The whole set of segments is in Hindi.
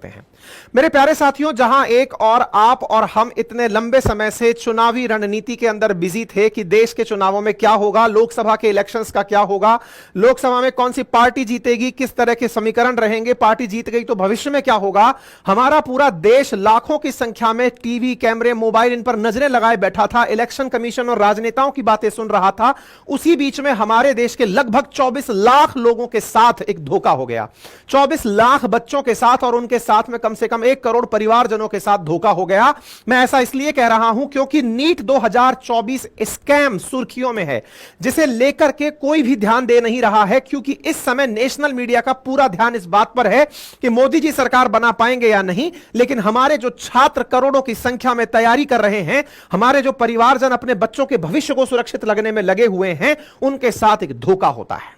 हैं। मेरे प्यारे साथियों, जहां एक और आप और हम इतने लंबे समय से चुनावी रणनीति के अंदर बिजी थे कि देश के चुनावों में क्या होगा, लोकसभा के इलेक्शंस का क्या होगा, लोकसभा में कौन सी पार्टी जीतेगी, किस तरह के समीकरण रहेंगे, पार्टी जीत गई तो भविष्य में क्या होगा, हमारा पूरा देश लाखों की संख्या में टीवी, कैमरे, मोबाइल इन पर नजरें लगाए बैठा था, इलेक्शन कमीशन और राजनेताओं की बातें सुन रहा था। उसी बीच में हमारे देश के लगभग 24 लाख लोगों के साथ एक धोखा हो गया। 24 लाख बच्चों के साथ और उनके साथ में कम से कम 1 करोड़ परिवारजनों के साथ धोखा हो गया। मैं ऐसा इसलिए कह रहा हूं क्योंकि नीट 2024 स्कैम सुर्खियों में है, जिसे लेकर के कोई भी ध्यान दे नहीं रहा है, क्योंकि इस समय नेशनल मीडिया का पूरा ध्यान इस बात पर है कि मोदी जी सरकार बना पाएंगे या नहीं। लेकिन हमारे जो छात्र करोड़ों की संख्या में तैयारी कर रहे हैं, हमारे जो परिवारजन अपने बच्चों के भविष्य को सुरक्षित लगने में लगे हुए हैं, उनके साथ एक धोखा होता है।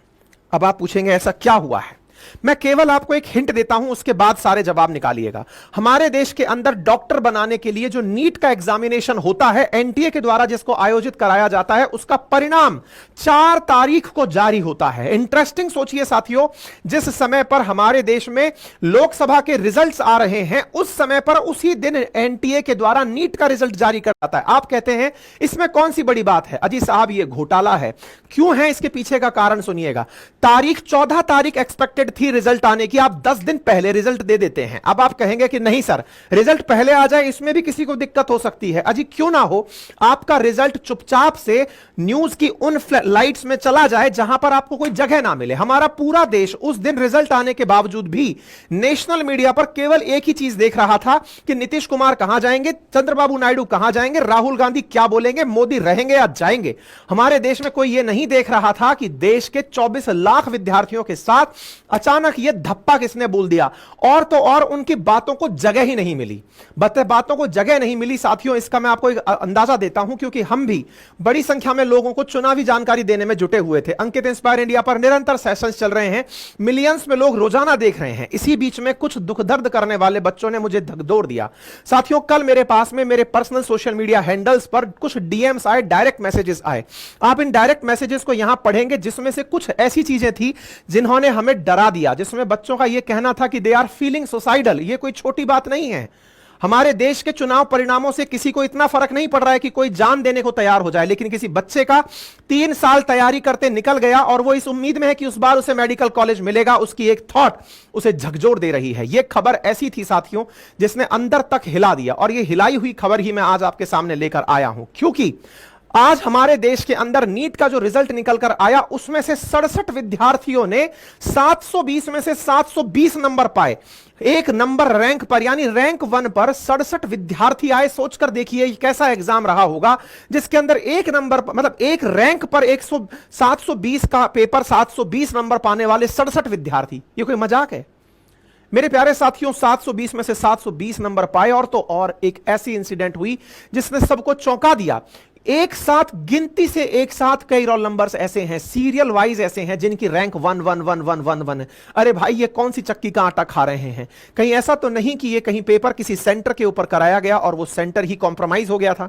अब आप पूछेंगे ऐसा क्या हुआ है? मैं केवल आपको एक हिंट देता हूं, उसके बाद सारे जवाब निकालिएगा। हमारे देश के अंदर डॉक्टर बनाने के लिए जो नीट का एग्जामिनेशन होता है, एनटीए के द्वारा जिसको आयोजित कराया जाता है, उसका परिणाम 4 तारीख को जारी होता है। इंटरेस्टिंग सोचिए साथियों, जिस समय पर हमारे देश में लोकसभा के रिजल्ट्स आ रहे हैं, उस समय पर उसी दिन एनटीए के द्वारा नीट का रिजल्ट जारी कर जाता है। आप कहते हैं इसमें कौन सी बड़ी बात है? अजी साहब, यह घोटाला है। क्यों है? इसके पीछे का कारण सुनिएगा। तारीख 14 तारीख एक्सपेक्टेड थी रिजल्ट आने की, आप 10 दिन पहले रिजल्ट दे देते हैं। अब आप कहेंगे कि नहीं सर, रिजल्ट पहले आ जाए इसमें भी किसी को दिक्कत हो सकती है। अजी क्यों ना हो, आपका रिजल्ट चुपचाप से न्यूज की उन लाइट्स में चला जाए जहां पर आपको कोई जगह ना मिले। हमारा पूरा देश उस दिन रिजल्ट आने के बावजूद भी नेशनल मीडिया पर केवल एक ही चीज देख रहा था कि नीतीश कुमार कहां जाएंगे, चंद्रबाबू नायडू कहां जाएंगे, राहुल गांधी क्या बोलेंगे, मोदी रहेंगे या जाएंगे। हमारे देश में कोई यह नहीं देख रहा था कि देश के 24 लाख विद्यार्थियों के साथ अचानक यह धप्पा किसने बोल दिया। और तो और उनकी बातों को जगह ही नहीं मिली, बातों को जगह नहीं मिली। साथियों, इसका मैं आपको एक अंदाजा देता हूं, क्योंकि हम भी बड़ी संख्या में लोगों को चुनावी जानकारी देने में जुटे हुए थे। अंकित इंस्पायर इंडिया पर निरंतर सेशंस चल रहे हैं, मिलियंस में लोग रोजाना देख रहे हैं। इसी बीच में कुछ दुख दर्द करने वाले बच्चों ने मुझे धकदौड़ दिया। साथियों, कल मेरे पास में मेरे पर्सनल सोशल मीडिया हैंडल्स पर कुछ डीएम्स आए, डायरेक्ट मैसेजेस आए। आप इन डायरेक्ट मैसेजेस को यहां पढ़ेंगे, जिसमें से कुछ ऐसी चीजें थी जिन्होंने हमें डरा दिया, जिसमें बच्चों का यह कहना था कि दे आर फीलिंग सुसाइडल। यह कोई छोटी बात नहीं है। हमारे देश के चुनाव परिणामों से किसी को इतना फर्क नहीं पड़ रहा है कि कोई जान देने को तैयार हो जाए, लेकिन किसी बच्चे का 3 साल तैयारी करते निकल गया और वो इस उम्मीद में है कि उस बार उसे मेडिकल कॉलेज मिलेगा, उसकी एक थॉट उसे झकझोर दे रही है। यह खबर ऐसी थी साथियों जिसने अंदर तक हिला दिया, और यह हिलाई हुई खबर ही मैं आज आपके सामने लेकर आया हूं, क्योंकि आज हमारे देश के अंदर नीट का जो रिजल्ट निकल कर आया, उसमें से 67 विद्यार्थियों ने 720 में से 720 नंबर पाए। एक नंबर रैंक पर, यानी रैंक 1 पर 67 विद्यार्थी आए। सोचकर देखिए कैसा एग्जाम रहा होगा, जिसके अंदर एक नंबर मतलब एक रैंक पर 720 का पेपर, 720 नंबर पाने वाले 67 विद्यार्थी। ये कोई मजाक है? मेरे प्यारे साथियों, 720 में से 720 नंबर पाए। और तो और एक ऐसी इंसिडेंट हुई जिसने सबको चौंका दिया। एक साथ गिनती से एक साथ कई रोल नंबर्स ऐसे हैं, सीरियल वाइज ऐसे हैं, जिनकी रैंक 1 1 1 1 1 1 है। अरे भाई, ये कौन सी चक्की का आटा खा रहे हैं? कहीं ऐसा तो नहीं कि ये कहीं पेपर किसी सेंटर के ऊपर कराया गया और वो सेंटर ही कॉम्प्रोमाइज हो गया था?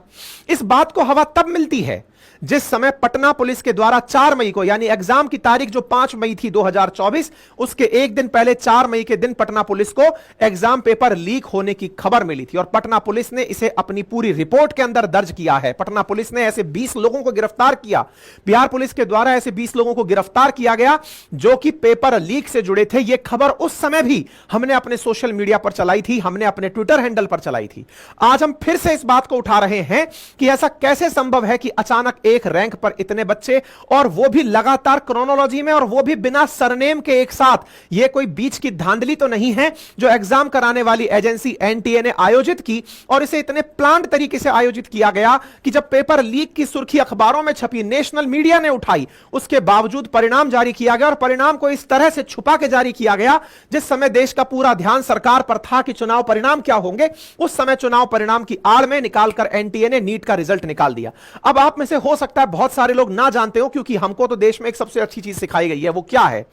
इस बात को हवा तब मिलती है जिस समय पटना पुलिस के द्वारा 4 मई को, यानी एग्जाम की तारीख जो 5 मई थी 2024, उसके एक दिन पहले 4 मई के दिन पटना पुलिस को एग्जाम पेपर लीक होने की खबर मिली थी। और पटना पुलिस ने इसे अपनी पूरी रिपोर्ट के अंदर दर्ज किया है। पटना पुलिस ने ऐसे 20 लोगों को गिरफ्तार किया। बिहार पुलिस के द्वारा ऐसे 20 लोगों को गिरफ्तार किया गया जो कि पेपर लीक से जुड़े थे। यह खबर उस समय भी हमने अपने सोशल मीडिया पर चलाई थी, हमने अपने ट्विटर हैंडल पर चलाई थी। आज हम फिर से इस बात को उठा रहे हैं कि ऐसा कैसे संभव है कि अचानक एक रैंक पर इतने बच्चे, और वो भी लगातार क्रोनोलॉजी में, और वो भी बिना सरनेम के एक साथ। यह कोई बीच की धांधली तो नहीं है जो एग्जाम कराने वाली एजेंसी एनटीए ने आयोजित की, और इसे इतने प्लान्ड तरीके से आयोजित किया गया कि जब पेपर लीक की सुर्खी अखबारों में छपी, नेशनल मीडिया ने उठाई, उसके बावजूद परिणाम जारी किया गया। और परिणाम को इस तरह से छुपा के जारी किया गया जिस समय देश का पूरा ध्यान सरकार पर था कि चुनाव परिणाम क्या होंगे, उस समय चुनाव परिणाम की आड़ में निकालकर एनटीए ने नीट का रिजल्ट निकाल दिया। अब आप में से हो सकता है बहुत सारे लोग ना जानते हो, क्योंकि हमको तो देश में एक सबसे अच्छी चीज सिखाई गई है। वो क्या है?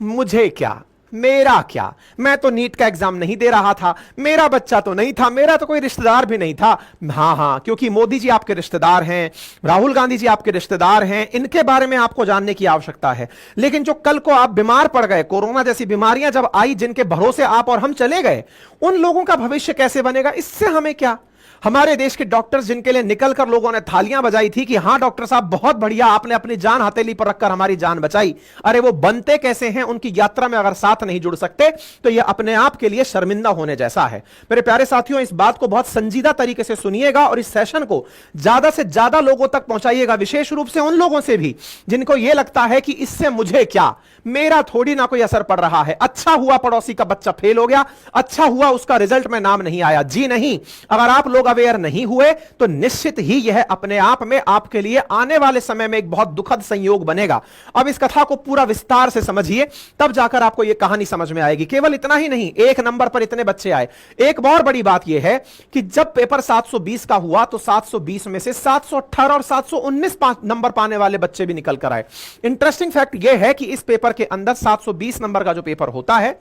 मुझे क्या, मेरा क्या, मैं तो नीट का एग्जाम नहीं दे रहा था, मेरा बच्चा तो नहीं था, मेरा तो कोई रिश्तेदार भी नहीं था। हां, क्योंकि मोदी जी आपके रिश्तेदार हैं, राहुल गांधी जी आपके रिश्तेदार हैं, इनके बारे में आपको जानने की आवश्यकता है। लेकिन जो कल को आप बीमार पड़ गए, कोरोना जैसी बीमारियां जब आई, जिनके भरोसे आप और हम चले गए, उन लोगों का भविष्य कैसे बनेगा, इससे हमें क्या। हमारे देश के डॉक्टर्स जिनके लिए निकलकर लोगों ने थालियां बजाई थी कि हां डॉक्टर साहब बहुत बढ़िया, आपने अपनी जान हथेली पर रखकर हमारी जान बचाई, अरे वो बनते कैसे हैं, उनकी यात्रा में अगर साथ नहीं जुड़ सकते तो यह अपने आप के लिए शर्मिंदा होने जैसा है। मेरे प्यारे साथियों, इस बात को बहुत संजीदा तरीके से सुनिएगा और इस सेशन को ज्यादा से ज्यादा लोगों तक पहुंचाइएगा, विशेष रूप से उन लोगों से भी जिनको यह लगता है कि इससे मुझे क्या, मेरा थोड़ी ना कोई असर पड़ रहा है। अच्छा हुआ पड़ोसी का बच्चा फेल हो गया, अच्छा हुआ उसका रिजल्ट में नाम नहीं आया। जी नहीं, अगर आप लोग अवेयर नहीं हुए तो निश्चित ही यह अपने आप में आपके लिए आने वाले समय में एक बहुत दुखद संयोग बनेगा। अब इस कथा को पूरा विस्तार से समझिए, तब जाकर आपको यह कहानी समझ में आएगी। केवल इतना ही नहीं, एक नंबर पर इतने बच्चे आए। एक और बड़ी बात यह है कि जब पेपर 720 का हुआ तो 720 में से 718 और 719 नंबर पाने वाले बच्चे भी निकल कर आए। इंटरेस्टिंग फैक्ट यह है कि इस पेपर के अंदर 720 नंबर का जो पेपर होता है,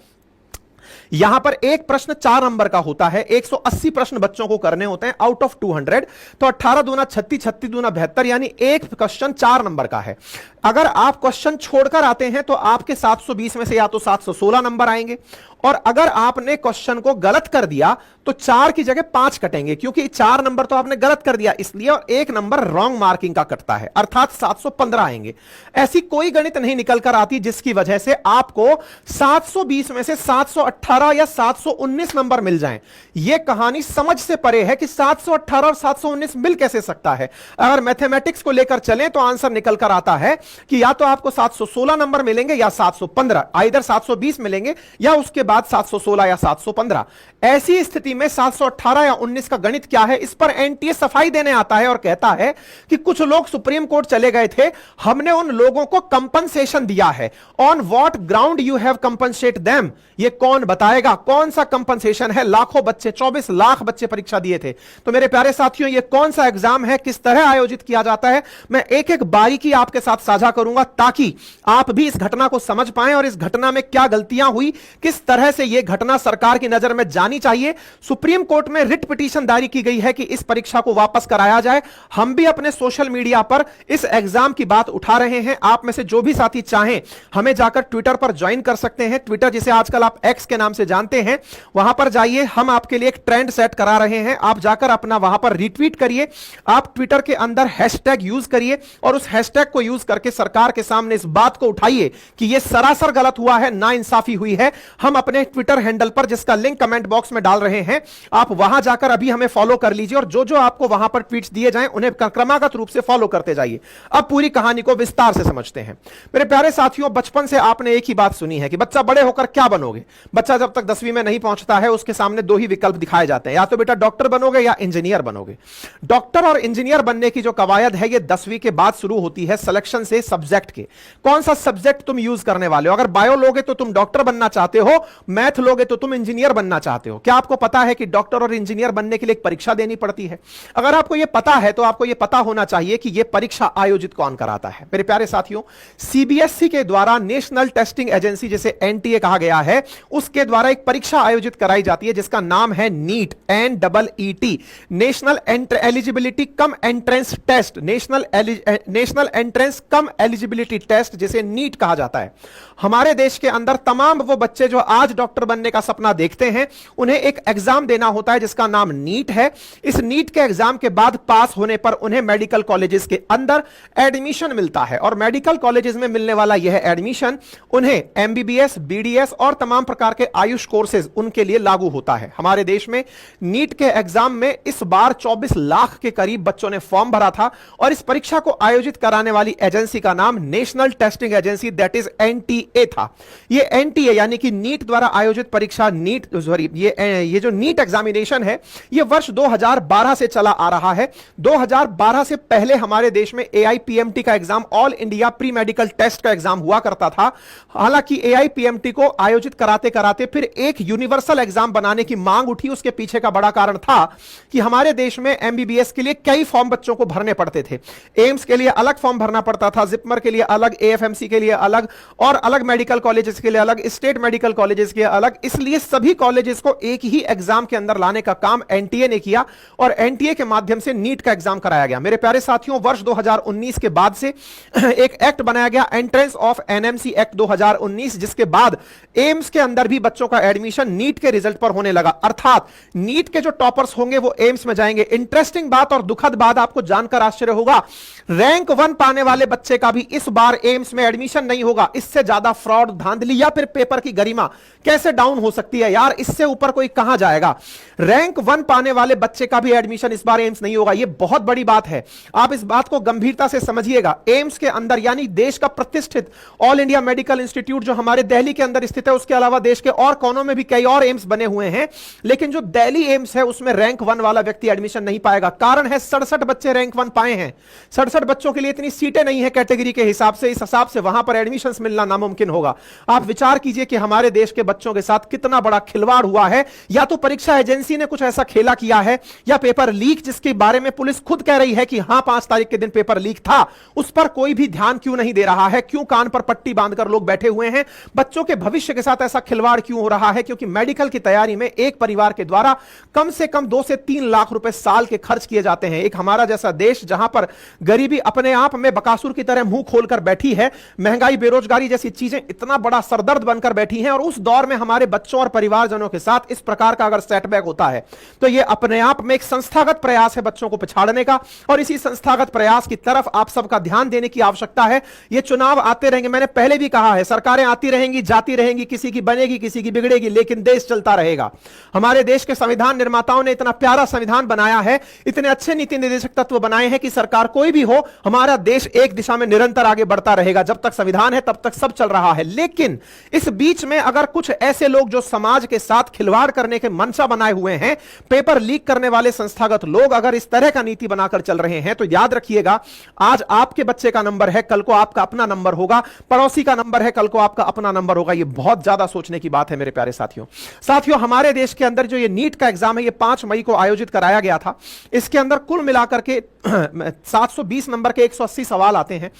यहां पर एक प्रश्न 4 नंबर का होता है। 180 प्रश्न बच्चों को करने होते हैं आउट ऑफ 200। तो 18 दूना 36, 36 दूना 72, यानी एक क्वेश्चन 4 नंबर का है। अगर आप क्वेश्चन छोड़कर आते हैं तो आपके 720 में से या तो 716 नंबर आएंगे, और अगर आपने क्वेश्चन को गलत कर दिया तो 4 की जगह 5 कटेंगे, क्योंकि 4 नंबर तो आपने गलत कर दिया इसलिए, और एक नंबर रॉन्ग मार्किंग का कटता है, अर्थात 715 आएंगे। ऐसी कोई गणित नहीं निकल कर आती जिसकी वजह से आपको 720 में से 718 या 719 नंबर मिल जाएं। यह कहानी समझ से परे है कि 718 और 719 मिल कैसे सकता है। अगर मैथमेटिक्स को लेकर चलें तो आंसर निकल कर आता है कि या तो आपको 716 नंबर मिलेंगे या 715, आइदर 720 मिलेंगे या उसके बाद 716 या 715। ऐसी स्थिति में 718 या 19 का गणित क्या है, इस पर एनटीए सफाई देने आता है और कहता है कि कुछ लोग सुप्रीम कोर्ट चले गए थे, हमने उन लोगों को कंपनसेशन दिया है। On what ground you have compensate them, ये कौन बताएगा कौन सा कंपनसेशन है। लाखों बच्चे, 24 लाख बच्चे परीक्षा दिए थे। तो मेरे प्यारे साथियों, ये कौन सा एग्जाम है, किस तरह आयोजित किया जाता है, मैं एक एक बारीकी आपके साथ साझा करूंगा ताकि आप भी इस घटना को समझ पाएं और इस घटना में क्या गलतियां हुई, किस तरह से यह घटना सरकार की नजर में जानी चाहिए। सुप्रीम कोर्ट में रिट पिटीशन दायर की गई है कि इस परीक्षा को वापस कराया जाए। हम भी अपने सोशल मीडिया पर इस एग्जाम की बात उठा रहे हैं। आप में से जो भी साथी चाहें हमें जाकर ट्विटर पर ज्वाइन कर सकते हैं। ट्विटर जिसे आजकल आप एक्स के नाम से जानते हैं, वहां पर जाइए, हम आपके लिए एक ट्रेंड सेट करा रहे हैं। आप जाकर अपना वहां पर रिट्वीट करिए, आप ट्विटर के अंदर हैशटैग यूज करिए और उस हैशटैग को यूज करके सरकार के सामने इस बात को उठाइए कि यह सरासर गलत हुआ है, नाइंसाफी हुई है। हम अपने ट्विटर हैंडल पर, जिसका लिंक कमेंट बॉक्स में डाल रहे हैं, आप वहां जाकर अभी हमें फॉलो कर लीजिए और जो जो आपको वहां पर ट्वीट्स दिए जाएं उन्हें क्रमागत रूप से फॉलो करते जाइए। अब पूरी कहानी को विस्तार से समझते हैं। मेरे प्यारे साथियों, बचपन से आपने एक ही बात सुनी है कि बच्चा बड़े होकर क्या बनोगे। बच्चा जब तक 10वीं में नहीं पहुंचता है उसके सामने दो ही विकल्प दिखाए जाते हैं, या तो बेटा डॉक्टर बनोगे या इंजीनियर बनोगे। डॉक्टर और इंजीनियर बनने की जो कवायद है, यह 10वीं के बाद शुरू होती है सिलेक्शन से सब्जेक्ट के। कौन सा सब्जेक्ट तुम यूज करने वाले हो। अगर बायो लोगे तो तुम डॉक्टर बनना चाहते हो, मैथ लोगे तो तुम इंजीनियर बनना चाहते हो। क्या आपको पता है कि डॉक्टर और इंजीनियर बनने के लिए एक परीक्षा देनी पड़ती है। अगर आपको यह पता है तो आपको यह पता होना चाहिए कि यह परीक्षा आयोजित कौन कराता है। मेरे प्यारे साथियों, सीबीएसई के द्वारा, नेशनल टेस्टिंग एजेंसी जिसे एनटीए कहा गया है, उसके द्वारा एक परीक्षा आयोजित कराई जाती है जिसका नाम है NEET, NEET, national eligibility cum entrance test, national entrance cum eligibility test, जिसे नीट कहा जाता है। हमारे देश के अंदर तमाम वो बच्चे जो आज डॉक्टर बनने का सपना देखते हैं, उन्हें एक एग्जाम देना होता है जिसका नाम नीट है। इस नीट के एग्जाम के बाद पास होने पर उन्हें मेडिकल कॉलेजेस के अंदर एडमिशन मिलता है, और मेडिकल कॉलेजेस में मिलने वाला यह एडमिशन उन्हें एमबीबीएस, बीडीएस और तमाम प्रकार के आयुष कोर्सेज उनके लिए लागू होता है। हमारे देश में नीट के एग्जाम में इस बार 24 लाख के करीब बच्चों ने फॉर्म भरा था, और इस परीक्षा को आयोजित कराने वाली एजेंसी का नाम national testing agency, that is NTA था। यह एनटीए यानी कि नीट द्वारा द्वारा आयोजित परीक्षा नीट, सॉरी ये जो नीट एग्जामिनेशन है ये वर्ष 2012 से चला आ रहा है। 2012 से पहले हमारे देश में एआईपीएमटी का exam, all India pre medical test का एग्जाम हुआ करता था। हालांकि एआईपीएमटी को आयोजित कराते कराते फिर एक यूनिवर्सल एग्जाम बनाने की मांग उठी। उसके पीछे का बड़ा कारण था कि हमारे देश में एमबीबीएस के लिए कई फॉर्म बच्चों को भरने पड़ते थे। एम्स के लिए अलग फॉर्म भरना पड़ता था, जिपमर के लिए अलग, एएफएमसी के लिए अलग, और अलग मेडिकल कॉलेजेस के लिए अलग, स्टेट मेडिकल कॉलेजेस के अलग। इसलिए सभी कॉलेजेस को एक ही एग्जाम के अंदर लाने का काम एनटीए ने किया और एनटीए के माध्यम से नीट का एग्जाम कराया गया। मेरे प्यारे साथियों, वर्ष 2019 के बाद से एक एक्ट बनाया गया, एंट्रेंस ऑफ एनएमसी एक्ट 2019, जिसके बाद एम्स के अंदर भी बच्चों का एडमिशन नीट के रिजल्ट पर होने लगा। अर्थात नीट के जो टॉपर्स होंगे वो एम्स में जाएंगे। इंटरेस्टिंग बात और दुखद बात आपको जानकर आश्चर्य होगा, रैंक 1 पाने वाले बच्चे का भी इस बार एम्स में एडमिशन नहीं होगा। इससे ज्यादा फ्रॉड, धांधली या फिर पेपर की गरिमा कैसे डाउन हो सकती है यार, इससे ऊपर कोई कहां जाएगा। रैंक 1 पाने वाले बच्चे का भी एडमिशन इस बार एम्स नहीं होगा। यह बहुत बड़ी बात है, आप इस बात को गंभीरता से समझिएगा। एम्स के अंदर, यानी देश का प्रतिष्ठित ऑल इंडिया मेडिकल इंस्टीट्यूट जो हमारे दिल्ली के अंदर स्थित है, उसके अलावा देश के और कोनों में भी कई और एम्स बने हुए हैं, लेकिन जो दिल्ली एम्स है उसमें रैंक 1 वाला व्यक्ति एडमिशन नहीं पाएगा। कारण है 67 बच्चे रैंक 1 पाए हैं। 67 बच्चों के लिए इतनी सीटें नहीं है कैटेगरी के हिसाब से, इस हिसाब से वहां पर एडमिशन मिलना नामुमकिन होगा। आप विचार कीजिए कि हमारे देश के बच्चों के साथ कितना बड़ा खिलवाड़ हुआ है। या तो परीक्षा एजेंसी ने कुछ ऐसा खेला किया है, या पेपर लीक, जिसके बारे में पुलिस खुद कह रही है कि हां 5 तारीख के दिन पेपर लीक था, उस पर कोई भी ध्यान क्यों नहीं दे रहा है। क्यों कान पर पट्टी बांधकर लोग बैठे हुए हैं। बच्चों के भविष्य के साथ ऐसा खिलवाड़ क्यों हो रहा है? क्योंकि मेडिकल की तैयारी में एक परिवार के द्वारा कम से कम 2 से 3 लाख रुपए साल के खर्च किए जाते हैं। एक हमारा जैसा देश जहां पर गरीबी अपने आप में बकासुर की तरह मुंह खोलकर बैठी है, महंगाई, बेरोजगारी जैसी चीजें इतना बड़ा सरदर्द बनकर बैठी हैं, और उस दौर में हमारे बच्चों और परिवारजनों के साथ इस प्रकार का अगर सेटबैक होता है तो यह अपने आप में एक संस्थागत प्रयास है बच्चों को पिछाड़ने का, और इसी संस्थागत प्रयास की तरफ आप सबका ध्यान देने की आवश्यकता है। ये चुनाव आते रहेंगे, मैंने पहले भी कहा है, सरकारें आती रहेंगी, जाती रहेंगी, किसी की बनेगी, किसी की बिगड़ेगी, लेकिन देश चलता रहेगा। हमारे देश के संविधान निर्माताओं ने इतना प्यारा संविधान बनाया है, इतने अच्छे नीति निर्देशक तत्व बनाए हैं कि सरकार कोई भी हो, हमारा देश एक दिशा में निरंतर आगे बढ़ता रहेगा। जब तक संविधान है तब तक सब चल रहा है। लेकिन इस बीच में अगर कुछ ऐसे लोग जो समाज के साथ खिलवाड़ करने के मंशा बनाए हुए हैं, पेपर लीक करने वाले संस्थागत लोग अगर इस तरह का नीति बनाकर चल रहे हैं, तो याद रखिएगा, आज आपके बच्चे का नंबर है, कल को आपका अपना नंबर होगा, पड़ोसी का नंबर है, कल को आपका अपना नंबर होगा। यह बहुत ज्यादा सोचने की बात है मेरे प्यारे साथियों। हमारे देश के अंदर जो ये नीट का एग्जाम है, ये 5 मई को आयोजित कराया गया था। इसके अंदर कुल मिलाकर के 720 नंबर के 180 सवाल आते हैं।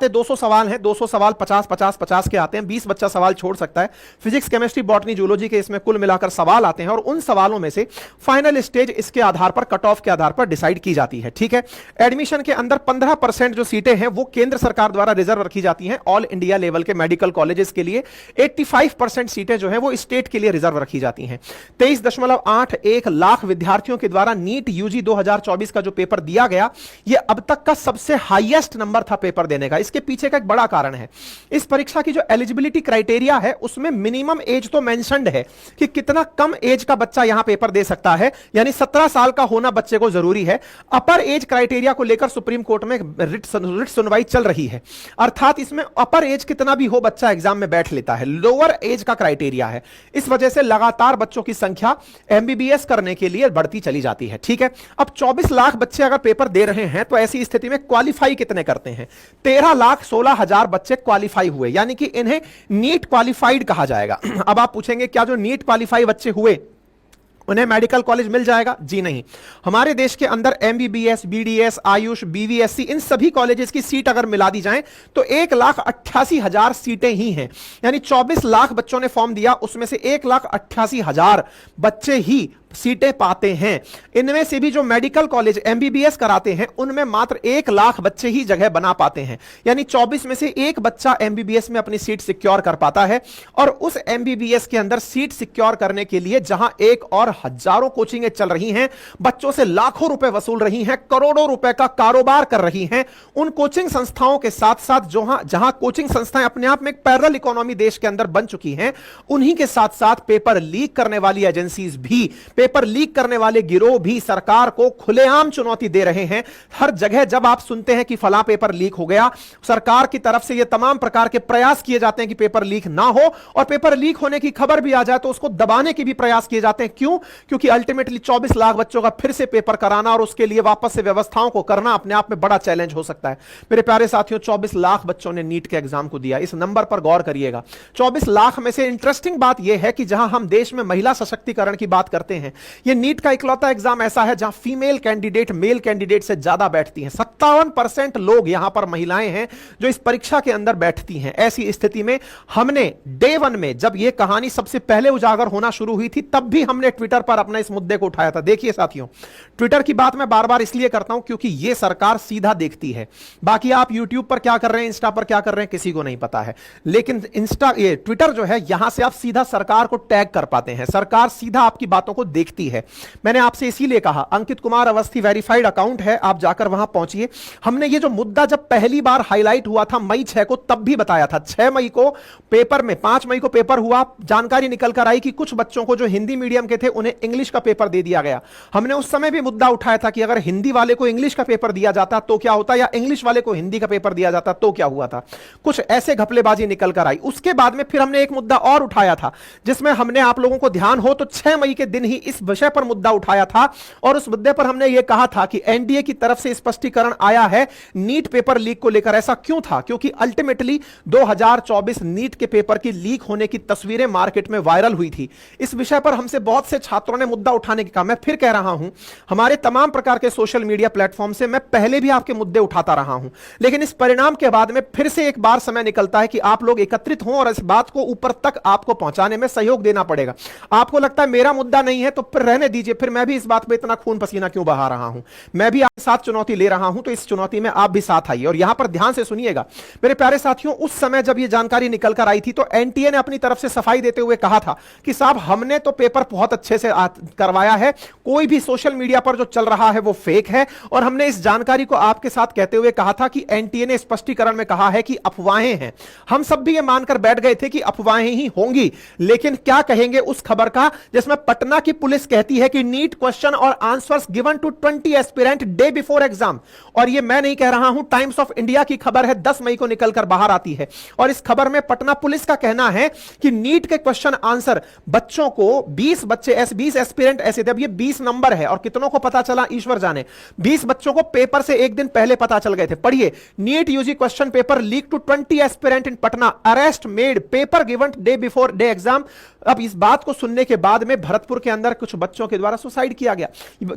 200 सवाल हैं, 200 सवाल 50-50-50 के आते हैं, 20 बच्चा सवाल छोड़ सकता है। फिजिक्स, केमिस्ट्री, बॉटनी, जूलॉजी के इसमें कुल मिलाकर सवाल आते हैं, और उन सवालों में से फाइनल स्टेज इसके आधार पर, कट ऑफ के आधार पर डिसाइड की जाती है। ठीक है, एडमिशन के अंदर 15% जो सीटें हैं वो केंद्र सरकार द्वारा रिजर्व रखी जाती हैं। ऑल इंडिया लेवल के मेडिकल कॉलेजेस के लिए 85% सीटें जो हैं वो स्टेट के लिए रिजर्व रखी जाती हैं। 23.81 लाख विद्यार्थियों के द्वारा नीट यूजी 2024 का जो पेपर दिया गया, यह अब तक का सबसे हाईएस्ट नंबर था पेपर देने का। इसके पीछे का एक बड़ा कारण है, इस परीक्षा की जो एलिजिबिलिटी क्राइटेरिया है उसमें मिनिमम एज तो मेंशन्ड है कि कितना कम एज का बच्चा यहां पेपर दे सकता है, यानी 17 साल का होना बच्चे को जरूरी है। अपर एज क्राइटेरिया को लेकर सुप्रीम कोर्ट में रिट सुनवाई चल रही है, अर्थात इसमें अपर एज कितना भी हो बच्चा एग्जाम में बैठ लेता है, लोअर एज का क्राइटेरिया है। इस वजह से लगातार बच्चों की संख्या एमबीबीएस करने के लिए बढ़ती चली जाती है। ठीक है, अब 24 लाख बच्चे अगर पेपर दे रहे हैं तो ऐसी स्थिति में क्वालिफाई कितने करते हैं? 13,16,000 बच्चे क्वालिफाई हुए, यानी कि इन्हें नीट क्वालिफाइड कहा जाएगा। अब आप पूछेंगे क्या जो नीट क्वालिफाई बच्चे हुए उन्हें मेडिकल कॉलेज मिल जाएगा? जी नहीं। हमारे देश के अंदर एमबीबीएस, बीडीएस, आयुष, बीवीएससी, इन सभी कॉलेजेस की सीट अगर मिला दी जाए तो 1,88,000 सीटें ही हैं, यानी 24 लाख बच्चों ने फॉर्म दिया, उसमें से 1,88,000 बच्चे ही सीटें पाते हैं। इनमें से भी जो मेडिकल कॉलेज एमबीबीएस कराते हैं उनमें मात्र 1 लाख बच्चे ही जगह बना पाते हैं, यानी 24 में से एक बच्चा एमबीबीएस में अपनी सीट सिक्योर कर पाता है। और उस एमबीबीएस के अंदर सीट सिक्योर करने के लिए जहां एक और हजारों कोचिंगें चल रही हैं, बच्चों से लाखों रुपए वसूल रही हैं, करोड़ों रुपए का कारोबार कर रही हैं, उन कोचिंग संस्थाओं के साथ साथ जहां कोचिंग संस्थाएं अपने आप में एक पैरेलल इकोनॉमी देश के अंदर बन चुकी हैं, उन्हीं के साथ साथ पेपर लीक करने वाली एजेंसीज भी पेपर लीक करने वाले गिरोह भी सरकार को खुलेआम चुनौती दे रहे हैं। हर जगह जब आप सुनते हैं कि फलां पेपर लीक हो गया, सरकार की तरफ से यह तमाम प्रकार के प्रयास किए जाते हैं कि पेपर लीक ना हो, और पेपर लीक होने की खबर भी आ जाए तो उसको दबाने के भी प्रयास किए जाते हैं। क्यों? क्योंकि अल्टीमेटली 24 लाख बच्चों का फिर से पेपर कराना और उसके लिए वापस से व्यवस्थाओं को करना अपने आप में बड़ा चैलेंज हो सकता है। मेरे प्यारे साथियों, 24 लाख बच्चों ने नीट के एग्जाम को दिया। इस नंबर पर गौर करिएगा। 24 लाख में से इंटरेस्टिंग बात यह है कि जहां हम देश में महिला सशक्तिकरण की बात करते हैं, यह नीट का इकलौता एग्जाम ऐसा है जहां फीमेल कैंडिडेट मेल कैंडिडेट से ज्यादा बैठती हैं। 57% लोग यहां पर महिलाएं हैं जो इस परीक्षा के अंदर बैठती हैं। ऐसी स्थिति में हमने डे वन में, जब यह कहानी सबसे पहले उजागर होना शुरू हुई थी, तब भी हमने ट्विटर पर अपने इस मुद्दे को उठाया था। देखिए साथियों, ट्विटर की बात मैं बार बार इसलिए करता हूं क्योंकि यह सरकार सीधा देखती है। बाकी आप यूट्यूब पर क्या कर रहे हैं, इंस्टा पर क्या कर रहे हैं, किसी को नहीं पता है। लेकिन ये ट्विटर जो है, यहां से आप सीधा सरकार को टैग कर पाते हैं। सरकार सीधा आपकी बातों को देखती है। मैंने आपसे इसीलिए कहा, अंकित कुमार अवस्थी वेरीफाइड अकाउंट है, आप जाकर वहां पहुंचिए। हमने ये जो मुद्दा जब पहली बार हाईलाइट हुआ था मई 6 को, तब भी बताया था। 6 मई को पेपर में, 5 मई को पेपर हुआ, जानकारी निकल कर आई कि कुछ बच्चों को जो हिंदी मीडियम के थे उन्हें इंग्लिश का पेपर दे दिया गया। हमने उस समय भी मुद्दा उठाया था कि अगर हिंदी वाले को इंग्लिश का पेपर दिया जाता तो क्या होता, या इंग्लिश वाले को हिंदी का पेपर दिया जाता तो क्या हुआ था। कुछ ऐसे घपलेबाजी निकल कर आई। उसके बाद में फिर हमने एक मुद्दा और उठाया था, जिसमें हमने, आप लोगों को ध्यान हो तो 6 मई के दिन ही इस विषय पर मुद्दा उठाया था, और उस मुद्दे पर हमने यह कहा था कि एनडीए की तरफ से स्पष्टीकरण आया है नीट पेपर लीक को लेकर। ऐसा क्यों था? क्योंकि अल्टीमेटली 2024 नीट के पेपर की लीक होने की तस्वीरें मार्केट में वायरल हुई थी। इस विषय पर हमसे बहुत से छात्रों ने मुद्दा उठाने की कहा। मैं फिर कह रहा हूं, हमारे तमाम प्रकार के सोशल मीडिया प्लेटफॉर्म से मैं पहले भी आपके मुद्दे उठाता रहा हूं, लेकिन इस परिणाम के बाद में फिर से एक बार समय निकलता है कि आप लोग एकत्रित हों और इस बात को ऊपर तक आपको पहुंचाने में सहयोग देना पड़ेगा। आपको लगता है मेरा मुद्दा नहीं है तो फिर रहने दीजिए, फिर मैं भी इस बात पे इतना खून पसीना क्यों बहा रहा हूं? मैं भी आपके साथ चुनौती ले रहा हूं, तो इस चुनौती में आप भी साथ आइए। और यहां पर ध्यान से सुनिएगा मेरे प्यारे साथियों, उस समय जब यह जानकारी निकल कर आई थी तो एनटीए ने अपनी तरफ से सफाई देते हुए कहा था कि साहब, हमने तो पेपर बहुत अच्छे से करवाया है, कोई भी सोशल मीडिया पर जो चल रहा है वो फेक है। और हमने इस जानकारी को आपके साथ कहते हुए कहा था कि एनटीए ने स्पष्टीकरण में कहा है कि अफवाहें हैं। हम सब भी ये मानकर बैठ गए थे कि अफवाहें ही होंगी, लेकिन क्या कहेंगे उस खबर का जिसमें पटना की पुलिस कहती है कि नीट क्वेश्चन और answers given to 20 aspirant day before exam. और ये मैं नहीं कह रहा हूं, टाइम्स ऑफ इंडिया की खबर है, 10 मई को निकलकर बाहर आती है। और इस खबर में पटना पुलिस का कहना है कि नीट के क्वेश्चन आंसर बच्चों को 20 बच्चे 20 एस्पिरेंट ऐसे थे। अब ये 20 नंबर है और कितनों को पता चला ईश्वर जाने। 20 बच्चों को पेपर से एक दिन पहले पता चल गए थे। पढ़िए, NEET UG question paper leak to 20 aspirant in Patna, arrest made, paper given day before day exam. अब इस बात को सुनने के बाद में भरतपुर के अंदर कुछ बच्चों के द्वारा सुसाइड किया गया,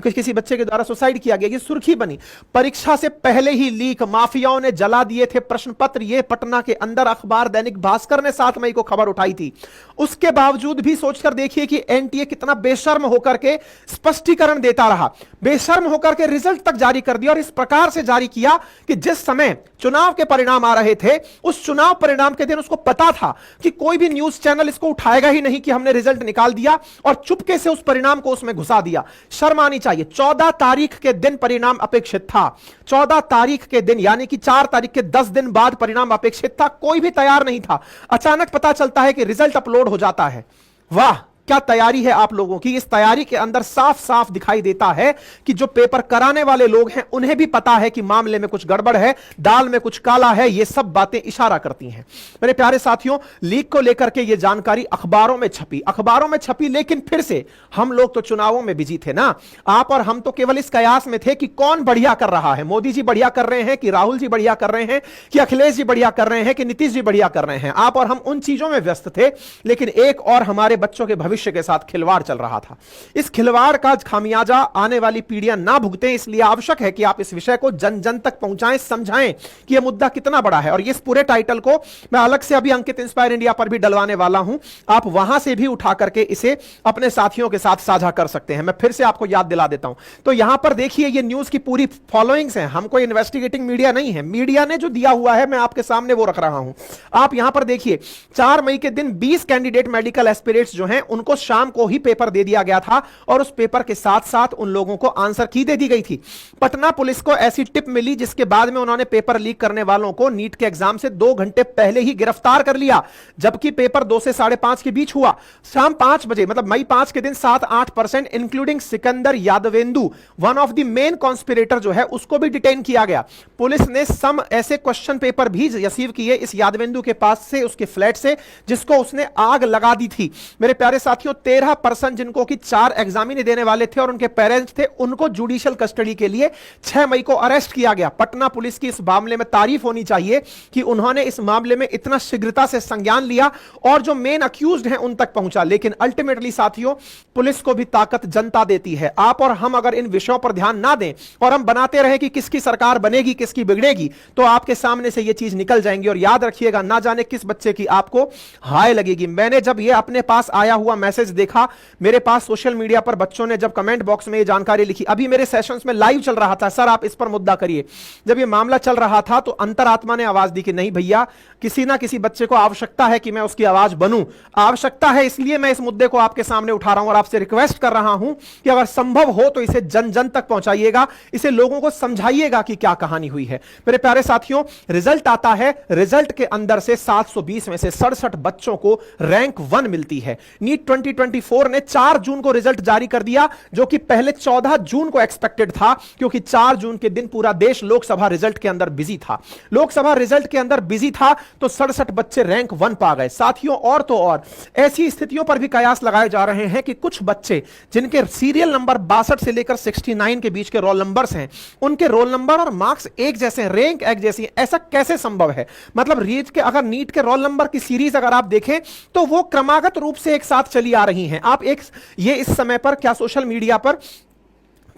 किसी बच्चे के द्वारा सुसाइड किया गया, ये सुर्खी बनी। परीक्षा से पहले ही लीक, माफियाओं ने जला दिए थे प्रश्न पत्र, ये पटना के अंदर अखबार दैनिक भास्कर ने 7 मई को खबर उठाई थी। उसके बावजूद भी सोचकर देखिए कि एनटीए कितना बेशर्म होकर के स्पष्टीकरण देता रहा, बेशर्म होकर के रिजल्ट तक जारी कर दिया। और इस प्रकार से जारी किया कि जिस समय चुनाव के परिणाम आ रहे थे, उस चुनाव परिणाम के दिन उसको पता था कि कोई भी न्यूज चैनल इसको उठाएगा ही नहीं कि हमने रिजल्ट निकाल दिया, और चुपके से उस परिणाम को उसमें घुसा दिया। शर्म आनी चाहिए। 14 तारीख के दिन परिणाम अपेक्षित था। 14 तारीख के दिन, यानी कि 4 तारीख के 10 दिन बाद परिणाम अपेक्षित था। कोई भी तैयार नहीं था। अचानक पता चलता है कि रिजल्ट अपलोड हो जाता है। वाह, क्या तैयारी है आप लोगों की। इस तैयारी के अंदर साफ साफ दिखाई देता है कि जो पेपर कराने वाले लोग हैं उन्हें भी पता है कि मामले में कुछ गड़बड़ है, दाल में कुछ काला है। ये सब बातें इशारा करती हैं। मेरे प्यारे साथियों, लीक को लेकर के ये जानकारी अखबारों में छपी, लेकिन फिर से हम लोग तो चुनावों में बिजी थे ना। आप और हम तो केवल इस कयास में थे कि कौन बढ़िया कर रहा है, मोदी जी बढ़िया कर रहे हैं कि राहुल जी बढ़िया कर रहे हैं कि अखिलेश जी बढ़िया कर रहे हैं कि नीतीश जी बढ़िया कर रहे हैं। आप और हम उन चीजों में व्यस्त थे, लेकिन एक और हमारे बच्चों के भविष्य के साथ खिलवाड़ चल रहा था। इस खिलवाड़ का खामियाजा आने वाली पीढ़ियां ना भुगतें, इसलिए आवश्यक है कि आप इस विषय को जन जन तक पहुंचाएं, समझाएं कि यह मुद्दा कितना बड़ा है। और इस पूरे टाइटल को मैं अलग से अभी अंकित इंस्पायर इंडिया पर भी डलवाने वाला हूं, आप वहां से भी उठा करके इसे अपने साथियों के साथ साझा कर सकते हैं। मैं फिर से आपको याद दिला देता हूं। तो यहां पर देखिए, ये न्यूज की पूरी फॉलोइंग्स है। हम कोई इन्वेस्टिगेटिंग मीडिया नहीं है, मीडिया ने जो दिया हुआ है मैं आपके सामने वो रख रहा हूं। आप यहां पर देखिए, 4 मई के दिन 20 कैंडिडेट मेडिकल एस्पिरेट्स जो हैं उनको उनको शाम को ही पेपर दे दिया गया था और उस पेपर के साथ साथ उन लोगों को आंसर की दे दी गई थी। पटना पुलिस को ऐसी टिप मिली जिसके बाद में उन्होंने पेपर लीक करने वालों को नीट के एग्जाम से 2 घंटे पहले ही गिरफ्तार कर लिया, जबकि पेपर 2 से 5:30 के बीच हुआ। शाम 5 बजे मतलब मई 5 के दिन 7-8% including Sikandar Yadavendu, one of the main conspirator जो है, उसको भी डिटेन किया गया। पुलिस ने सम ऐसे क्वेश्चन पेपर भी रिसीव किए इस यादवेंदु के पास से, उसके फ्लैट से, जिसको उसने आग लगा दी थी। मेरे प्यारे साथियों, 13% जिनको कि 4 एग्जाम ही देने वाले थे और उनके पेरेंट्स थे, उनको जुडिशियल कस्टडी के लिए 6 मई को अरेस्ट किया गया। पटना पुलिस की इस मामले में तारीफ होनी चाहिए कि उन्होंने इस मामले में इतना शीघ्रता से संज्ञान लिया और जो मेन अक्यूज्ड हैं उन तक पहुंचा। लेकिन अल्टीमेटली साथियों, पुलिस को भी ताकत जनता देती है। आप और हम अगर इन विषयों पर ध्यान ना दें और हम बनाते रहे कि किसकी सरकार बनेगी, किसकी बिगड़ेगी, तो आपके सामने से ये चीज निकल जाएंगी। और याद रखिएगा, ना जाने किस बच्चे की आपको हाय लगेगी। मैंने जब ये अपने पास आया हुआ मैसेज देखा, मेरे पास सोशल मीडिया पर बच्चों ने जब कमेंट बॉक्स में ये जानकारी लिखी, अभी मेरे सेशंस में लाइव चल रहा था, सर आप इस पर मुद्दा करिए। जब ये मामला चल रहा था तो अंतरात्मा ने आवाज दी कि नहीं भैया, किसी ना किसी बच्चे को आवश्यकता है कि मैं उसकी आवाज बनूं, आवश्यकता है, इसलिए मैं इस मुद्दे को आपके सामने उठा रहा हूं और आपसे रिक्वेस्ट कर रहा हूं कि अगर संभव हो तो इसे जन जन तक पहुंचाइएगा, इसे लोगों को समझाइएगा कि क्या कहानी हुई है। मेरे प्यारे साथियों, रिजल्ट आता है, रिजल्ट के अंदर से 720 में से 67 बच्चों को रैंक 1 मिलती है। नीट 2024 ने 4 जून को रिजल्ट जारी कर दिया, जो कि पहले 14 जून को एक्सपेक्टेड था, क्योंकि 4 जून के दिन पूरा देश लोकसभा रिजल्ट के अंदर बिजी था। लोकसभा रिजल्ट के अंदर बिजी था तो 67 बच्चे रैंक 1 पा गए। साथियों, और तो और ऐसी स्थितियों पर भी कयास लगाए जा रहे हैं कि कुछ बच्चे जिनके सीरियल नंबर 62 से लेकर 69 के बीच के रोल नंबर्स हैं, उनके रोल नंबर और मार्क्स एक जैसे हैं, रैंक एक जैसी है। ऐसा कैसे संभव है? मतलब रीच के अगर नीट के रोल नंबर की सीरीज अगर आप देखें तो वो क्रमागत रूप से एक साथ चली आ रही हैं। आप ये इस समय पर क्या सोशल मीडिया पर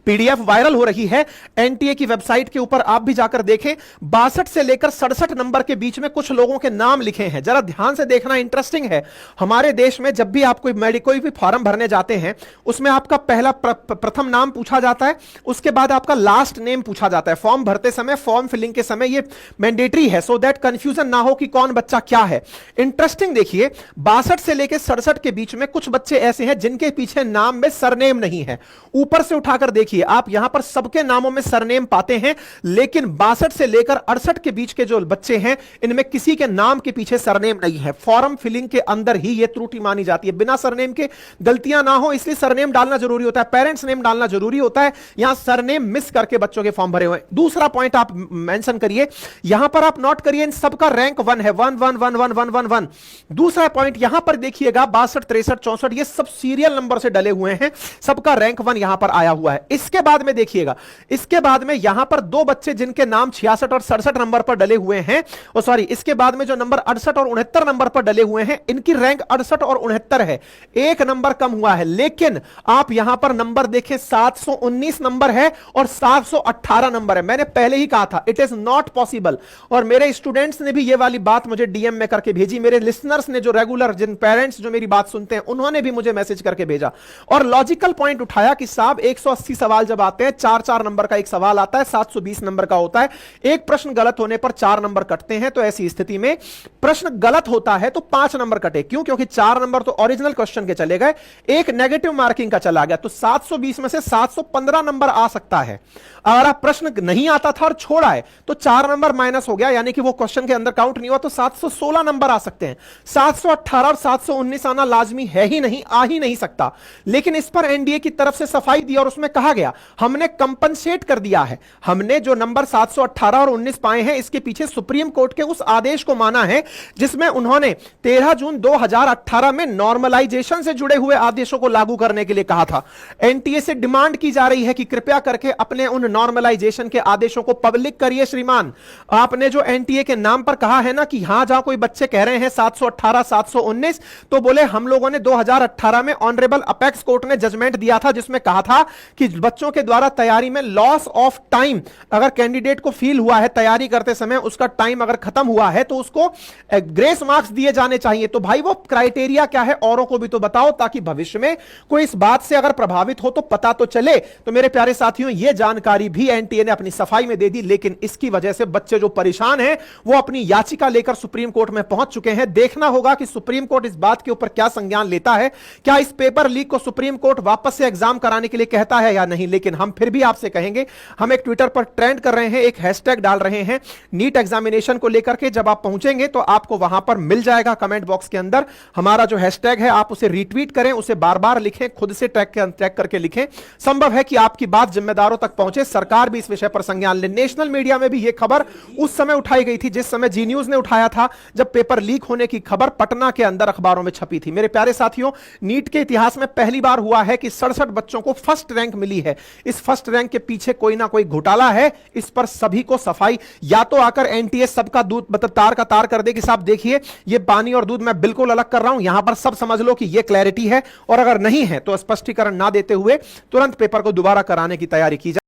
पीडीएफ वायरल हो रही है, एनटीए की वेबसाइट के ऊपर आप भी जाकर देखें, 62 से लेकर 67 नंबर के बीच में कुछ लोगों के नाम लिखे हैं। जरा ध्यान से देखना, इंटरेस्टिंग है। हमारे देश में जब भी आप कोई भी फॉर्म भरने जाते हैं, उसमें आपका पहला प्रथम नाम पूछा जाता है, उसके बाद आपका लास्ट नेम पूछा जाता है। फॉर्म भरते समय, फॉर्म फिलिंग के समय ये मैंडेटरी है, सो दैट कंफ्यूजन ना हो कि कौन बच्चा क्या है। इंटरेस्टिंग देखिए, 62 से लेकर 67 के बीच में कुछ बच्चे ऐसे हैं जिनके पीछे नाम में सरनेम नहीं है। ऊपर से उठाकर देखिए, आप यहां पर सबके नामों में सरनेम पाते हैं, लेकिन 62 से लेकर 68 के बीच के जो बच्चे हैं, इनमें किसी के नाम के पीछे सरनेम नहीं है। फॉर्म फिलिंग के अंदर ही यह त्रुटि मानी जाती है। बिना सरनेम के गलतियां ना हो, इसलिए सरनेम डालना जरूरी होता है, पेरेंट्स नेम डालना जरूरी होता है। यहां सरनेम मिस करके बच्चों के फॉर्म भरे हुए। दूसरा पॉइंट आप मेंशन करिए, यहां पर आप नोट करिए, इन सबका रैंक 1 है, 1 1 1 1 1 1 1। दूसरा पॉइंट यहां पर देखिएगा, 62 63 64 ये सब सीरियल नंबर से डले हुए हैं, सबका रैंक 1 यहां पर आया हुआ है। इसके बाद में देखिएगा, इसके बाद में यहां पर 2 बच्चे जिनके नाम 66 और 67 नंबर पर डले हुए हैं, इसके बाद में जो नंबर 68 और 69 नंबर पर डले हुए हैं, इनकी रैंक 68 और 69 है, 1 नंबर कम हुआ है। लेकिन आप यहां पर नंबर देखें, 719 नंबर है और 718 नंबर है। मैंने पहले ही कहा था, इट इज नॉट पॉसिबल। और मेरे स्टूडेंट्स ने भी ये वाली बात मुझे डीएम में करके भेजी, मेरे लिसनर्स ने, जो रेगुलर जिन पेरेंट्स जो मेरी बात सुनते हैं, उन्होंने भी मुझे मैसेज करके भेजा और लॉजिकल पॉइंट उठाया कि साहब 180 सवाल जब आते हैं, 4-4 नंबर का एक सवाल आता है, 720 नंबर का होता है, एक प्रश्न गलत होने पर 4 नंबर कटते हैं। तो ऐसी स्थिति में प्रश्न गलत होता है तो 5 नंबर कटे। क्यों? क्योंकि 4 नंबर तो ओरिजिनल क्वेश्चन के चले गए, एक नेगेटिव मार्किंग का चला गया, तो 720 में से 715 नंबर आ सकता है। अगर आप प्रश्न नहीं आता था और छोड़ा है तो 4 नंबर माइनस हो गया, यानी कि वो क्वेश्चन के अंदर काउंट नहीं हुआ, तो 716 नंबर आ सकते हैं। 718 और 719 आना लाजमी है ही नहीं, आ ही नहीं सकता। लेकिन इस पर एनडीए की तरफ से सफाई दी और उसमें कहा गया, हमने कंपनसेट कर दिया है, हमने जो नंबर 718 और 19 पाए हैं, इसके पीछे सुप्रीम कोर्ट के उस आदेश को माना है जिसमें उन्होंने 13 जून 2018 में नॉर्मलाइजेशन से जुड़े हुए आदेशों को लागू करने के लिए कहा था। एनटीए से डिमांड की जा रही है कि कृपया करके अपने उन नॉर्मलाइजेशन के आदेशों को पब्लिक करिए। श्रीमान, आपने जो एनटीए के नाम पर कहा है ना कि यहां जहां कोई बच्चे कह रहे हैं 718 719, तो बोले हम लोगों ने 2018 में ऑनरेबल अपेक्स कोर्ट ने जजमेंट दिया था जिसमें कहा था कि बच्चों के द्वारा तैयारी में लॉस ऑफ टाइम अगर कैंडिडेट को फील हुआ है तैयारी करते समय, उसका टाइम अगर खत्म हुआ है तो उसको ग्रेस मार्क्स दिए जाने चाहिए। तो भाई वो क्राइटेरिया क्या है औरों को भी तो बताओ, ताकि भविष्य में कोई इस बात से अगर प्रभावित हो तो पता तो चले। तो मेरे प्यारे साथियों, यह जानकारी भी एनटीए ने अपनी सफाई में दे दी, लेकिन इसकी वजह से बच्चे जो परेशान हैं वो अपनी याचिका लेकर सुप्रीम कोर्ट में पहुंच चुके हैं। देखना होगा कि सुप्रीम कोर्ट इस बात के ऊपर क्या संज्ञान लेता है, क्या इस पेपर लीक को सुप्रीम कोर्ट वापस से एग्जाम कराने के लिए कहता है या नहीं। लेकिन हम फिर भी आपसे कहेंगे, हम एक ट्विटर पर ट्रेंड कर रहे हैं, एक हैशटैग डाल रहे हैं नीट एग्जामिनेशन को लेकर के। जब आप पहुंचेंगे तो आपको वहां पर मिल जाएगा कमेंट बॉक्स के अंदर हमारा जो हैशटैग है, आप उसे रीट्वीट करें, उसे बार बार लिखें, खुद से ट्रैक करके लिखें। संभव है कि आपकी बात जिम्मेदारों तक पहुंचे, सरकार भी इस विषय पर संज्ञान ले। नेशनल मीडिया में भी यह खबर उस समय उठाई गई थी जिस समय जी न्यूज ने उठाया था, जब पेपर लीक होने की खबर पटना के अंदर अखबारों में छपी थी। मेरे प्यारे साथियों, नीट के इतिहास में पहली बार हुआ है कि 67 बच्चों को फर्स्ट रैंक मिली है। इस फर्स्ट रैंक के पीछे कोई ना कोई घोटाला है, इस पर सभी को सफाई या तो आकर एनटीए सबका दूध मतलब तार का तार कर दे कि साहब देखिए ये पानी और दूध मैं बिल्कुल अलग कर रहा हूं, यहां पर सब समझ लो कि ये क्लैरिटी है, और अगर नहीं है तो स्पष्टीकरण ना देते हुए तुरंत पेपर को दोबारा कराने की तैयारी की जाए।